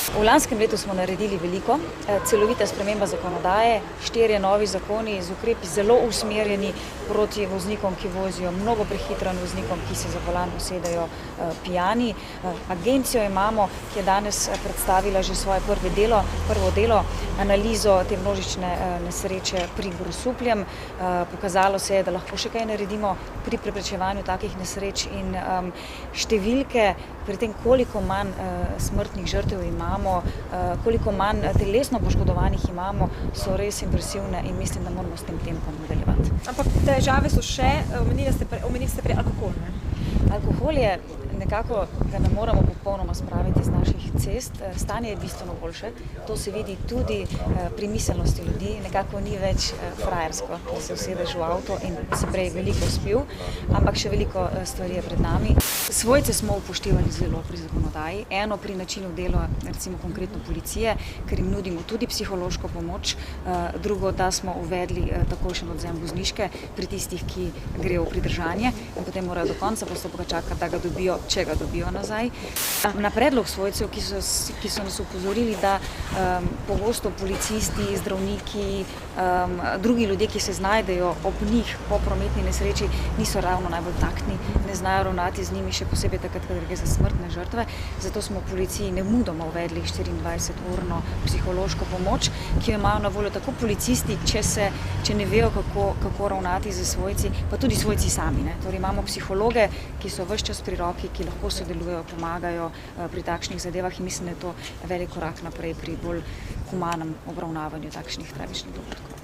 V lanskem letu smo naredili veliko, celovita sprememba zakonodaje, 4 novi zakoni z ukrepi zelo usmerjeni proti voznikom, ki vozijo mnogo prehitro in voznikom, ki se za volan usedejo pijani. Agencijo imamo, ki je danes predstavila že svoje prvo delo, analizo te množične nesreče pri Grosupljem. Pokazalo se je, da lahko še kaj naredimo pri preprečevanju takih nesreč in številke pri tem, koliko manj smrtnih žrtev imamo, koliko manj telesno poškodovanih imamo, so res impresivne in mislim, da moramo s tem tempom nadaljevati. Ampak težave so še, omenili ste prej alkohol, ne? Alkohol je nekako, ga ne moramo popolnoma spraviti z naših cest. Stanje je bistveno boljše. To se vidi tudi pri miselnosti ljudi. Nekako ni več frajersko, da se usedeš v avto in si prej veliko spil, ampak še veliko stvari je pred nami. Svojce smo upoštevali zelo pri zakonodaji. Eno pri načinu dela, recimo konkretno policije, ker jim nudimo tudi psihološko pomoč. Drugo, da smo uvedli takojšen odvzem vozniške pri tistih, ki grejo v pridržanje in potem morajo do konca postopka čakati, da ga dobijo, če ga dobijo nazaj. Na predlog svojcev, ki so nas upozorili, da pogosto policisti, zdravniki, drugi ljudje, ki se znajdejo ob njih po prometni nesreči, niso ravno najbolj taktni, ne znajo ravnati z njimi, še posebej takrat, kadar gre za smrtne žrtve. Zato smo v policiji nemudoma uvedli 24-urno psihološko pomoč, ki jo imajo na voljo tako policisti, če ne vejo, kako ravnati z svojci, pa tudi svojci sami. Torej imamo psihologe, ki so ves čas pri roki, ki lahko sodelujejo, pomagajo pri takšnih zadevah in mislim, da je to velik korak naprej pri bolj humanem obravnavanju takšnih tragičnih dogodkov.